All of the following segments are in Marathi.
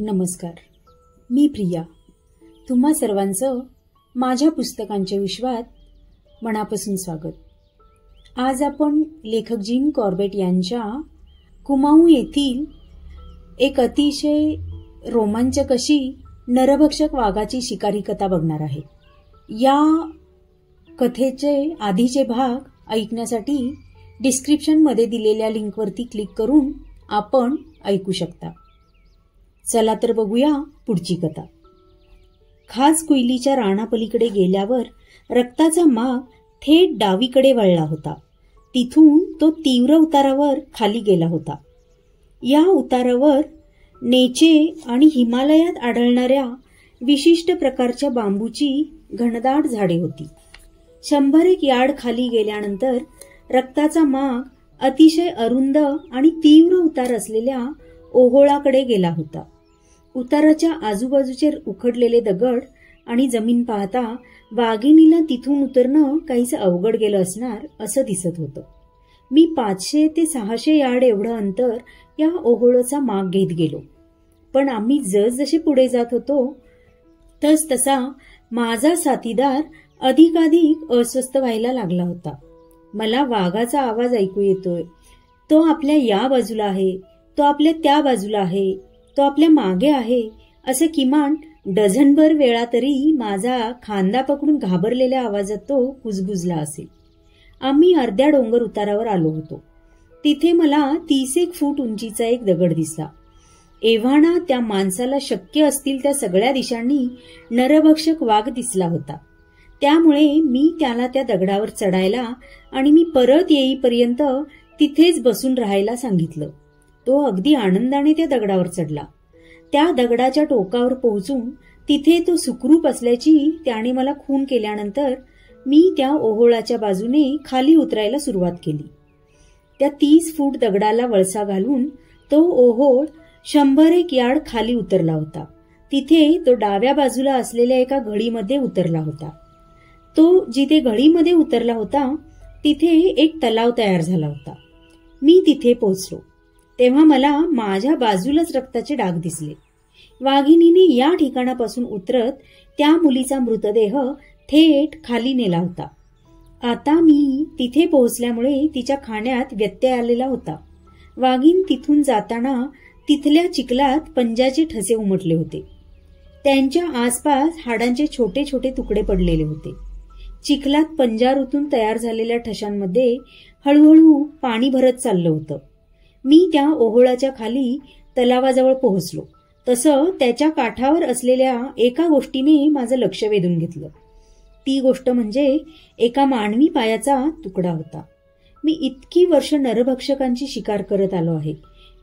नमस्कार, मी प्रिया. तुम्हा सर्वांचं माझ्या पुस्तकांच्या विश्वात मनापासून स्वागत. आज आपण लेखक जिम कॉर्बेट यांच्या कुमाऊ येथील एक अतिशय रोमांचक अशी नरभक्षक वाघाची शिकारी कथा बघणार आहे. या कथेचे आधीचे भाग ऐकण्यासाठी डिस्क्रिप्शनमध्ये दिलेल्या लिंकवरती क्लिक करून आपण ऐकू शकता. चला तर बघूया पुढची कथा. खास कोयलीच्या रानापलीकडे गेल्यावर रक्ताचा माग थेट डावीकडे वळला होता. तिथून तो तीव्र उतारावर खाली गेला होता. या उतारावर नेचे आणि हिमालयात आढळणाऱ्या विशिष्ट प्रकारच्या बांबूची घनदाट झाडे होती. 100 यार्ड खाली गेल्यानंतर रक्ताचा माग अतिशय अरुंद आणि तीव्र उतार असलेल्या ओहोळाकडे गेला होता. उताराच्या आजूबाजूचे उखडलेले दगड आणि जमीन पाहता वाघिणीला तिथून उतरणं काहीच अवघड गेलं असणार असं दिसत होतं. मी 500 ते 600 यार्ड एवढं अंतर या ओहोळाचा माग घेत गेलो. पण आम्ही जसजसे पुढे जात होतो तसा माझा साथीदार अधिकाधिक अस्वस्थ व्हायला लागला होता. मला वाघाचा आवाज ऐकू येतोय. तो आपल्या या बाजूला आहे, तो आपल्या त्या बाजूला आहे, तो आपल्या मागे आहे, असं किमान डझनभर वेळा तरी माझा खांदा पकडून घाबरलेल्या आवाजात तो कुजबुजला असेल. आम्ही अर्ध्या डोंगर उतारावर आलो होतो. तिथे मला 30 फूट उंचीचा एक दगड दिसला. एव्हाना त्या माणसाला शक्य असतील त्या सगळ्या दिशांनी नरभक्षक वाघ दिसला होता. त्यामुळे मी त्याला त्या दगडावर चढायला आणि मी परत येईपर्यंत तिथेच बसून राहायला सांगितलं. तो अगदी आनंदाने त्या दगडावर चढला. त्या दगडाच्या टोकावर पोहोचून तिथे तो सुखरूप असल्याची त्याने मला खूण केल्यानंतर मी त्या ओहोळाच्या बाजूने खाली उतरायला सुरुवात केली. त्या 30 फूट दगडाला वळसा घालून तो ओहोळ 100 यार्ड खाली उतरला होता. तिथे तो डाव्या बाजूला असलेल्या एका घडीमध्ये उतरला होता. तो जिथे घडीमध्ये उतरला होता तिथे एक तलाव तयार झाला होता. मी तिथे पोहोचलो तेव्हा मला माझ्या बाजूलाच रक्ताचे डाग दिसले. वाघिणीने या ठिकाणापासून उतरत त्या मुलीचा मृतदेह थेट खाली नेला होता. आता मी तिथे पोहोचल्यामुळे तिच्या खाण्यात व्यत्यय आलेला होता. वाघीण तिथून जाताना तिथल्या चिखलात पंजाचे ठसे उमटले होते. त्यांच्या आसपास हाडांचे छोटे छोटे तुकडे पडलेले होते. चिखलात पंजारूतून तयार झालेल्या ठशांमध्ये हळूहळू पाणी भरत चाललं होतं. मी त्या ओहोळाच्या खाली तलावाजवळ पोहोचलो तसं त्याच्या काठावर असलेल्या एका गोष्टीने माझं लक्ष वेधून घेतलं. ती गोष्ट म्हणजे एका मानवी पायाचा तुकडा होता. मी इतकी वर्ष नरभक्षकांची शिकार करत आलो आहे,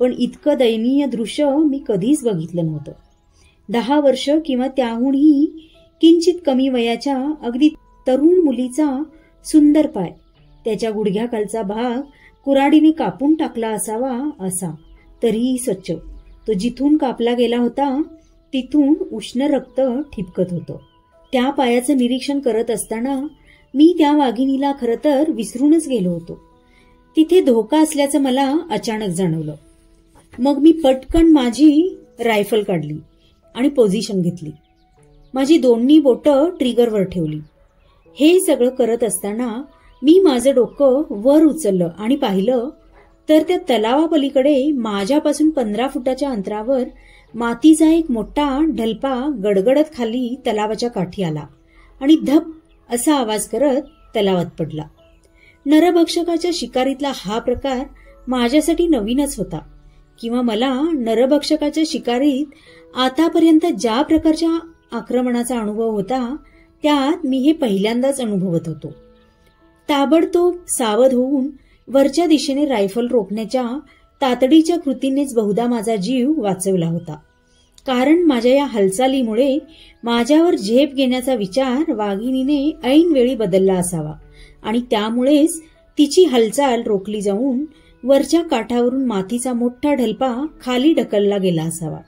पण इतकं दयनीय दृश्य मी कधीच बघितलं नव्हतं. 10 वर्ष किंवा त्याहूनही किंचित कमी वयाच्या अगदी तरुण मुलीचा सुंदर पाय, त्याच्या गुडघ्याखालचा भाग कुऱ्हाडीने कापून टाकला असावा असा, तरीही स्वच्छ. तो जिथून कापला गेला होता तिथून उष्ण रक्त ठिपकत होतं. त्या पायाचं निरीक्षण करत असताना मी त्या वाघिणीला खरं तर विसरूनच गेलो होतो. तिथे धोका असल्याचं मला अचानक जाणवलं. मग मी पटकन माझी रायफल काढली आणि पोझिशन घेतली. माझी दोन्ही बोटं ट्रिगरवर ठेवली. हे सगळं करत असताना मी माझं डोकं वर उचललं आणि पाहिलं तर त्या तलावापलीकडे माझ्यापासून 15 फुटाच्या अंतरावर मातीचा एक मोठा ढलपा गडगडत खाली तलावाच्या काठी आला आणि धप असा आवाज करत तलावात पडला. नरभक्षकाच्या शिकारीतला हा प्रकार माझ्यासाठी नवीनच होता, किंवा मला नरभक्षकाच्या शिकारीत आतापर्यंत ज्या प्रकारच्या आक्रमणाचा अनुभव होता त्यात मी हे पहिल्यांदाच अनुभवत होतो. ताबडतोब सावध होऊन वरच्या दिशेने रायफल रोखण्याच्या तातडीच्या कृतीनेच बहुधा माझा जीव वाचवला होता. कारण माझ्या या हालचालीमुळे माझ्यावर झेप घेण्याचा विचार वाघिणीने ऐन वेळी बदलला असावा आणि त्यामुळेच तिची हालचाल रोखली जाऊन वरच्या काठावरून मातीचा मोठा ढलपा खाली ढकलला गेला असावा.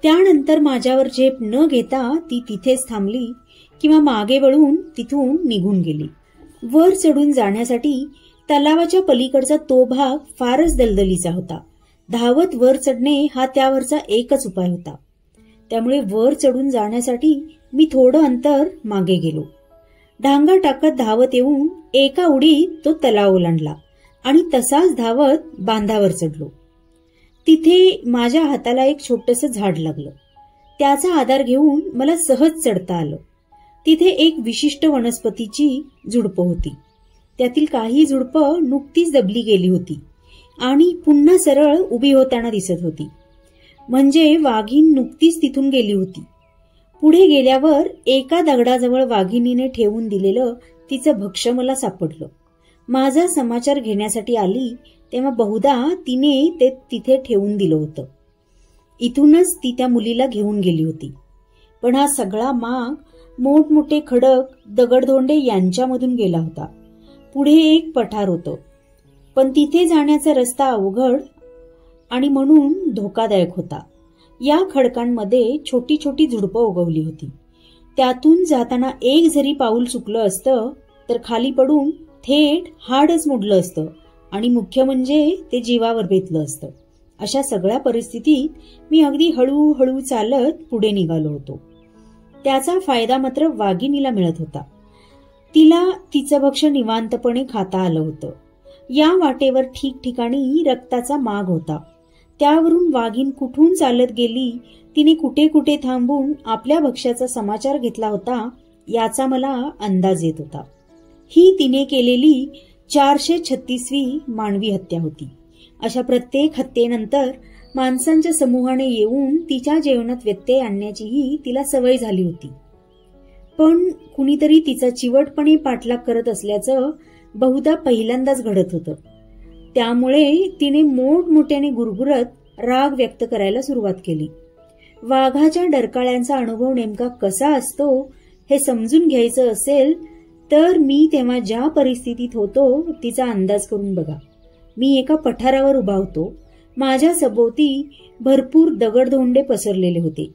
त्यानंतर माझ्यावर झेप न घेता ती तिथेच थांबली किंवा मागे वळून तिथून निघून गेली. वर चढून जाण्यासाठी तलावाच्या पलीकडचा तो भाग फारच दलदलीचा होता. धावत वर चढणे हा त्यावरचा एकच उपाय होता. त्यामुळे वर चढून जाण्यासाठी मी थोडं अंतर मागे गेलो. ढांगा टाकत धावत येऊन एका उडीत तो तलाव ओलांडला आणि तसाच धावत बांधावर चढलो. तिथे माझ्या हाताला एक छोटंसं झाड लागलं. त्याचा आधार घेऊन मला सहज चढता आलं. तिथे एक विशिष्ट वनस्पतीची झुडपं होती. त्यातील काही झुडपं नुकतीच दबली गेली होती आणि पुन्हा सरळ उभी होताना दिसत होती. म्हणजे वाघीण नुकतीच तिथून गेली होती. पुढे गेल्यावर एका दगडाजवळ वाघिणीने ठेवून दिलेलं तिचं भक्ष्य मला सापडलं. माझा समाचार घेण्यासाठी आली तेव्हा बहुधा तिने ते तिथे ठेवून दिलं होतं. इथूनच ती त्या मुलीला घेऊन गेली होती. पण हा सगळा माग मोठमोठे खडक, दगडधोंडे यांच्यामधून गेला होता. पुढे एक पठार होतं, पण तिथे जाण्याचा रस्ता अवघड आणि म्हणून धोकादायक होता. या खडकांमध्ये छोटी छोटी झुडपं उगवली होती. त्यातून जाताना एक जरी पाऊल चुकलं असतं तर खाली पडून थेट हाडच मोडलं असतं आणि मुख्य म्हणजे ते जीवावर बेतलं असतं. अशा सगळ्या परिस्थितीत मी अगदी हळूहळू चालत पुढे निघालो होतो. त्याचा फायदा मात्र वाघिणीला मिळत होता. तिला तिचं भक्ष्य निवांतपणे खाता आलं होतं. या वाटेवर ठिकठिकाणी रक्ताचा माग होता. त्यावरून वाघीण कुठून चालत गेली, तिने कुठे कुठे थांबून आपल्या भक्ष्याचा समाचार घेतला होता याचा मला अंदाज येत होता. ही तिने केलेली 436वी मानवी हत्या होती. अशा प्रत्येक हत्येनंतर माणसांच्या समूहाने येऊन तिच्या जेवणात व्यत्यय आणण्याचीही तिला सवय झाली होती. पण कुणीतरी तिचा चिवटपणे पाठलाग करत असल्याचं बहुधा पहिल्यांदाच घडत होतं. त्यामुळे तिने मोठमोठ्याने गुरगुरत राग व्यक्त करायला सुरुवात केली. वाघाच्या डरकाळ्यांचा अनुभव नेमका कसा असतो हे समजून घ्यायचं असेल तर मी तेव्हा ज्या परिस्थितीत होतो तिचा अंदाज करून बघा. मी एका पठारावर उभा होतो. माझ्या सभोवती भरपूर दगडधोंडे पसरलेले होते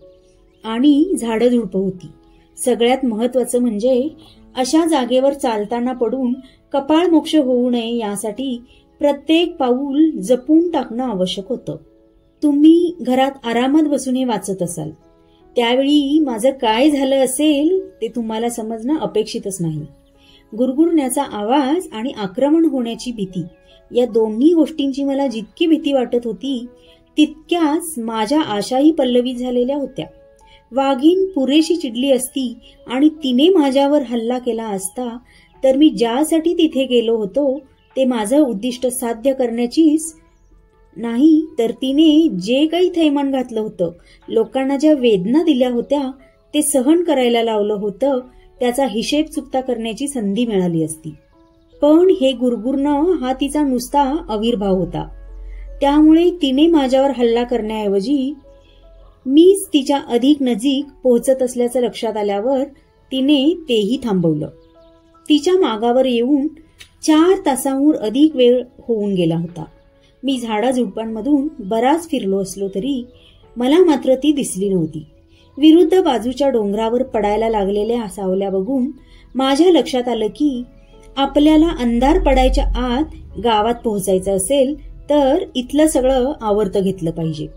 आणि झाडं झुडपं होती. सगळ्यात महत्वाचं म्हणजे अशा जागेवर चालताना पडून कपाळमोक्ष होऊ नये यासाठी प्रत्येक पाऊल जपून टाकणं आवश्यक होतं. तुम्ही घरात आरामात बसून हे वाचत असाल त्यावेळी माझं काय झालं असेल ते तुम्हाला समजणं अपेक्षितच नाही. गुरगुरण्याचा आवाज आणि आक्रमण होण्याची भीती या दोन्ही गोष्टींची मला जितकी भीती वाटत होती तितक्याच माझ्या आशाही पल्लवित झालेल्या होत्या. वाघीण पुरेशी चिडली असती आणि तिने माझ्यावर हल्ला केला असता तर मी ज्यासाठी तिथे गेलो होतो ते माझं उद्दिष्ट साध्य करण्याचीच नाही, तर तिने जे काही थैमान घातलं होतं, लोकांना ज्या वेदना दिल्या होत्या ते सहन करायला लावलं होतं, त्याचा हिशेब चुकता करण्याची संधी मिळाली असती. पण हे गुरगुरणं हा तिचा नुसता आविर्भाव होता. त्यामुळे तिने माझ्यावर हल्ला करण्याऐवजी मीच तिच्या अधिक नजीक पोहोचत असल्याचं लक्षात आल्यावर तिने तेही थांबवलं. तिच्या मागावर येऊन 4 तासाहून अधिक वेळ होऊन गेला होता. मी झाडाझुडपांमधून बराच फिरलो असलो तरी मला मात्र ती दिसली नव्हती. विरुद्ध बाजूच्या डोंगरावर पडायला लागलेल्या सावल्या बघून माझ्या लक्षात आलं की आपल्याला अंधार पडायच्या आत गावात पोहोचायचं असेल तर इथलं सगळं आवर्त घेतलं पाहिजे.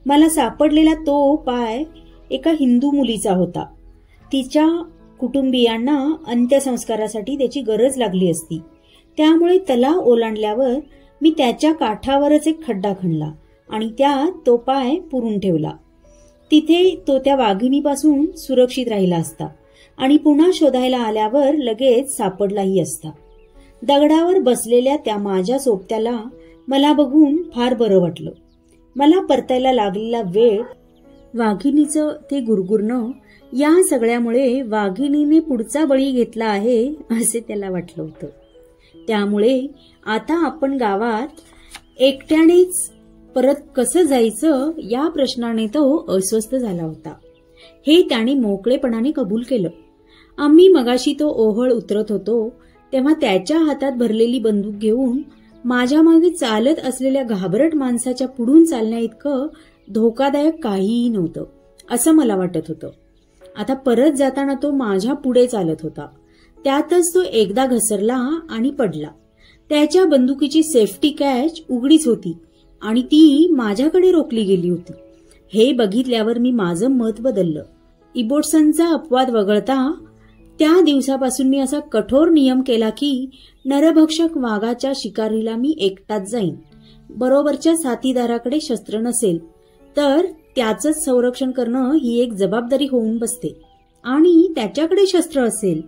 मला सापडलेला तो पाय एका हिंदू मुलीचा होता. तिच्या कुटुंबियांना अंत्यसंस्कारासाठी त्याची गरज लागली असती. त्यामुळे तलाव ओलांडल्यावर मी त्याच्या काठावरच एक खड्डा खणला आणि त्यात तो पाय पुरून ठेवला. तिथे तो त्या वाघिणीपासून सुरक्षित राहिला असता आणि पुन्हा शोधायला आल्यावर लगेच सापडलाही असता. दगडावर बसलेल्या त्या माझ्या सोबत्याला मला बघून फार बरं वाटलं. मला परतायला लागलेला वेळ, वाघिणीचं ते गुरगुरणं या सगळ्यामुळे वाघिणीने पुढचा बळी घेतला आहे असे त्याला वाटलं होतं. त्यामुळे आता आपण गावात एकट्यानेच परत कसं जायचं या प्रश्नाने तो अस्वस्थ झाला होता. हे त्याने मोकळेपणाने कबूल केलं. आम्ही मगाशी तो ओहळ उतरत होतो तेव्हा त्याच्या हातात भरलेली बंदूक घेऊन माझ्या मागे चालत असलेल्या घाबरट माणसाच्या पुढून चालण्या इतकं धोकादायक काहीही नव्हतं असं मला वाटत होतं. आता परत जाताना तो माझ्या पुढे चालत होता. त्यातच तो एकदा घसरला आणि पडला. त्याच्या बंदुकीची सेफ्टी कॅच उघडीच होती आणि ती माझ्याकडे रोखली गेली होती. हे बघितल्यावर मी माझं मत बदललं. इबोट्सनचा अपवाद वगळता त्या दिवसापासून मी असा कठोर नियम केला की नरभक्षक वाघाच्या शिकारीला मी एकटाच जाईन. बरोबरच्या साथीदाराकडे शस्त्र नसेल तर त्याचंच संरक्षण करणं ही एक जबाबदारी होऊन बसते, आणि त्याच्याकडे शस्त्र असेल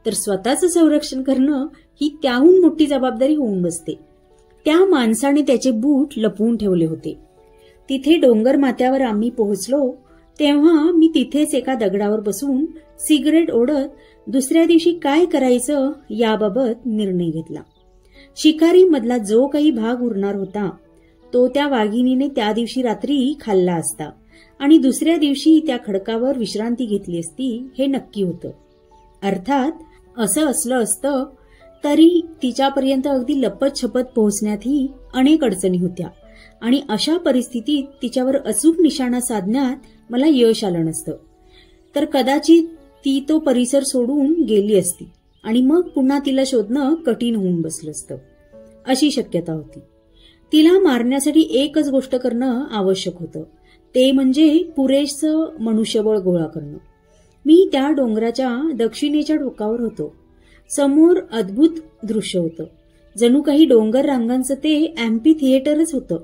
तर स्वतःचं संरक्षण करणं ही त्याहून मोठी जबाबदारी होऊन बसते. त्या माणसाने त्याचे बूट लपवून ठेवले होते. तिथे डोंगर माथ्यावर आम्ही पोहोचलो तेव्हा मी तिथेच एका दगडावर बसून सिगरेट ओढत दुसऱ्या दिवशी काय करायचं याबाबत निर्णय घेतला. शिकारी मधला जो काही भाग उरणार होता तो त्या वाघिणीने त्या दिवशी रात्री खाल्ला असता आणि दुसऱ्या दिवशी त्या खडकावर विश्रांती घेतली असती हे नक्की होतं. अर्थात असं असलं असतं तरी तिच्यापर्यंत अगदी लपत-छपत पोहोचण्यातही अनेक अडचणी होत्या आणि अशा परिस्थितीत तिच्यावर अचूक निशाणा साधण्यात मला यश आलं नसतं, तर कदाचित ती तो परिसर सोडून गेली असती आणि मग पुन्हा तिला शोधणं कठीण होऊन बसलं असतं. अशी शक्यता होती. तिला मारण्यासाठी एकच गोष्ट करणं आवश्यक होतं, ते म्हणजे पुरेसं मनुष्यबळ गोळा करणं. मी त्या डोंगराच्या दक्षिणेच्या टोकावर होतो. समोर अद्भुत दृश्य होतं. जणू काही डोंगर रांगांचं ते अॅम्पी थिएटरच होतं.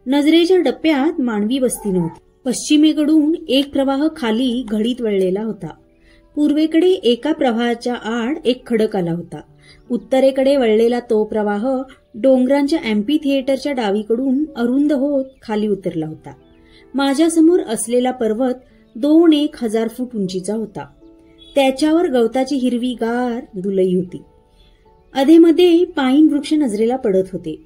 नजरेच्या डप्प्यात मानवी वस्ती नव्हती. पश्चिमेकडून एक प्रवाह खाली घडीत वळलेला होता. पूर्वेकडे एका प्रवाहाच्या आड एक खडक आला होता. उत्तरेकडे वळलेला तो प्रवाह डोंगरांच्या अॅम्पी थिएटरच्या डावीकडून अरुंद होत खाली उतरला होता. माझ्यासमोर असलेला पर्वत 2,000 फूट उंचीचा होता. त्याच्यावर गवताची हिरवीगार दुलई होती. अधेमध्ये पाईन वृक्ष नजरेला पडत होते.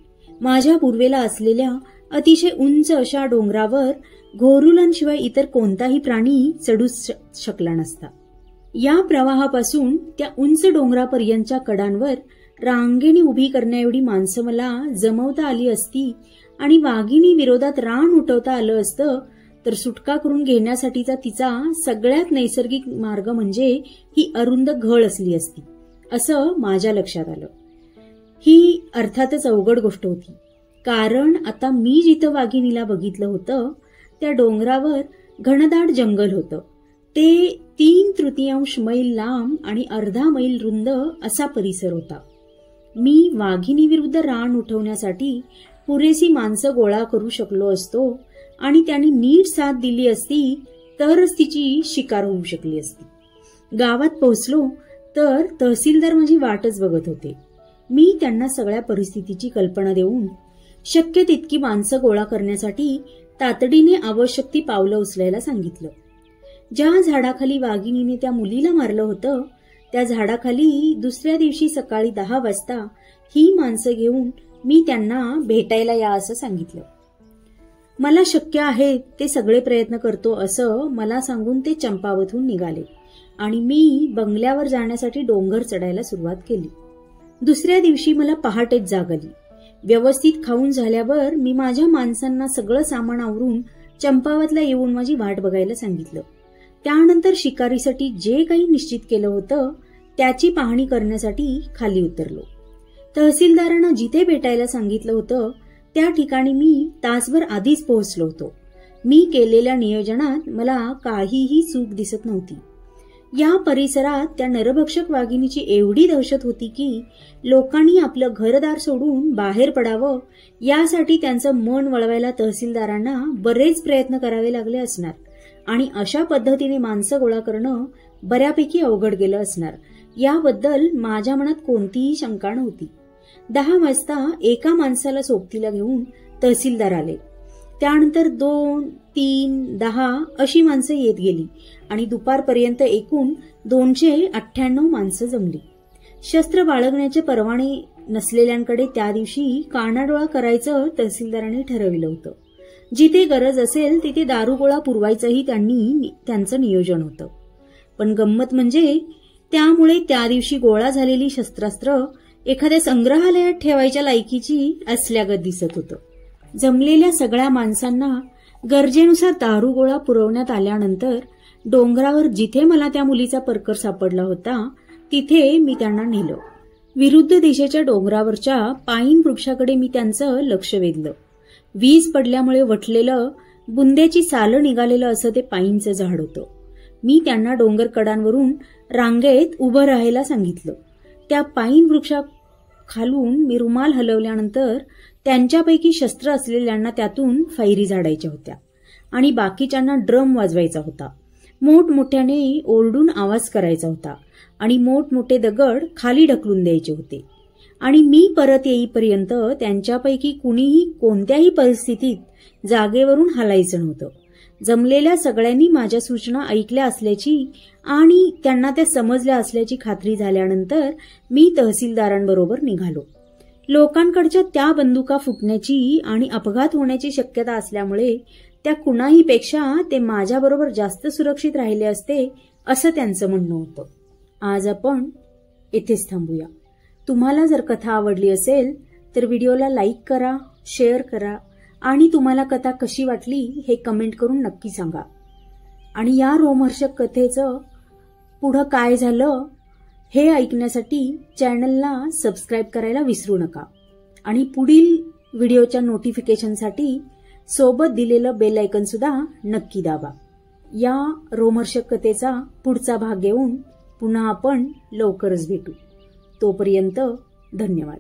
माझ्या पूर्वेला असलेल्या अतिशय उंच अशा डोंगरावर घोरुलांशिवाय इतर कोणताही प्राणी चढूच शकला नसता. या प्रवाहापासून त्या उंच डोंगरापर्यंतच्या कडांवर रांगेने उभी करण्याएवढी माणसं मला जमवता आली असती आणि वाघिणी विरोधात रान उठवता आलं असतं तर सुटका करून घेण्यासाठीचा तिचा सगळ्यात नैसर्गिक मार्ग म्हणजे ही अरुंद घळ असली असती, असं माझ्या लक्षात आलं. ही अर्थातच अवघड गोष्ट होती, कारण आता मी जिथं वाघिणीला बघितलं होतं त्या डोंगरावर घनदाट जंगल होतं. ते 3/3 मैल लांब आणि अर्धा मैल रुंद असा परिसर होता. मी वाघिणीविरुद्ध रान उठवण्यासाठी पुरेशी माणसं गोळा करू शकलो असतो आणि त्यांनी नीट साथ दिली असती तरच तिची शिकार होऊ शकली असती. गावात पोहोचलो तर तहसीलदार माझी वाटच बघत होते. मी त्यांना सगळ्या परिस्थितीची कल्पना देऊन शक्य तितकी माणसं गोळा करण्यासाठी तातडीने आवश्यक ती पावलं उचलायला सांगितलं. ज्या झाडाखाली वाघिणीने त्या मुलीला मारलं होतं त्या झाडाखाली दुसऱ्या दिवशी सकाळी 10 वाजता ही माणसं घेऊन मी त्यांना भेटायला या असं सांगितलं. मला शक्य आहे ते सगळे प्रयत्न करतो असं मला सांगून ते चंपावतहून निघाले आणि मी बंगल्यावर जाण्यासाठी डोंगर चढायला सुरुवात केली. दुसऱ्या दिवशी मला पहाटेच जाग आली. व्यवस्थित खाऊन झाल्यावर मी माझ्या माणसांना सगळं सामान आवरून चंपावतला येऊन माझी वाट बघायला सांगितलं. त्यानंतर शिकारीसाठी जे काही निश्चित केलं होतं त्याची पाहणी करण्यासाठी खाली उतरलो. तहसीलदारांना जिथे भेटायला सांगितलं होतं त्या ठिकाणी मी तासभर आधीच पोहोचलो होतो. मी केलेल्या नियोजनात मला काहीही चूक दिसत नव्हती. या परिसरात त्या नरभक्षक वाघिणीची एवढी दहशत होती की लोकांनी आपलं घरदार सोडून बाहेर पडावं यासाठी त्यांचं मन वळवायला तहसीलदारांना बरेच प्रयत्न करावे लागले असणार आणि अशा पद्धतीने माणसं गोळा करणं बऱ्यापैकी अवघड गेलं असणार याबद्दल माझ्या मनात कोणतीही शंका नव्हती. 10 वाजता एका माणसाला सोबतीला घेऊन तहसीलदार आले. त्यानंतर 2, 3, 10 अशी माणसं येत गेली आणि दुपारपर्यंत एकूण 298 माणसं जमली. शस्त्र बाळगण्याचे परवाने नसलेल्यांकडे त्या दिवशी कानाडोळा करायचं तहसीलदारांनी ठरविलं होतं. जिथे गरज असेल तिथे दारुगोळा पुरवायचंही त्यांचं नियोजन होतं. पण गंमत म्हणजे त्यामुळे त्या दिवशी गोळा झालेली शस्त्रास्त्र एखाद्या संग्रहालयात ठेवायच्या लायकीची असल्यागत दिसत होतं. जमलेल्या सगळ्या माणसांना गरजेनुसार दारुगोळा पुरवण्यात आल्यानंतर डोंगरावर जिथे मला त्या मुलीचा परकर सापडला होता तिथे मी त्यांना नेलं. विरुद्ध दिशेच्या डोंगरावरच्या पाईन वृक्षाकडे मी त्यांचं लक्ष वेधलं. वीज पडल्यामुळे वटलेलं बुंद्याची सालं निघालेलं असं ते पाईनचं झाड होतं. मी त्यांना डोंगर कडांवरून रांगेत उभं राहायला सांगितलं. त्या पाईन वृक्षाखालून मी रुमाल हलवल्यानंतर त्यांच्यापैकी शस्त्र असलेल्यांना त्यातून फैरी झाडायच्या होत्या आणि बाकीच्यांना ड्रम वाजवायचा होता. मोठमोठ्याने ओरडून आवाज करायचा होता आणि मोठमोठे दगड खाली ढकलून द्यायचे होते. आणि मी परत येईपर्यंत त्यांच्यापैकी कुणीही कोणत्याही परिस्थितीत जागेवरून हलायचं नव्हतं. जमलेल्या सगळ्यांनी माझ्या सूचना ऐकल्या असल्याची आणि त्यांना त्या समजल्या असल्याची खात्री झाल्यानंतर मी तहसीलदारांबरोबर निघालो. लोकांकडच्या त्या बंदुका फुटण्याची आणि अपघात होण्याची शक्यता असल्यामुळे त्या कुणाहीपेक्षा ते माझ्याबरोबर जास्त सुरक्षित राहिले असते असं त्यांचं म्हणणं होतं. आज आपण इथेच थांबूया. तुम्हाला जर कथा आवडली असेल तर व्हिडिओला लाईक करा, शेअर करा आणि तुम्हाला कथा कशी वाटली हे कमेंट करून नक्की सांगा. आणि या रोमहर्षक कथेचं पुढं काय झालं हे ऐकण्यासाठी चॅनलला सबस्क्राईब करायला विसरू नका. आणि पुढील व्हिडिओच्या नोटिफिकेशनसाठी सोबत दिलेलं बेल आयकॉन सुद्धा नक्की दाबा. या रोमहर्षक कथेचा पुढचा भाग घेऊन पुन्हा आपण लवकरच भेटू. तोपर्यंत धन्यवाद.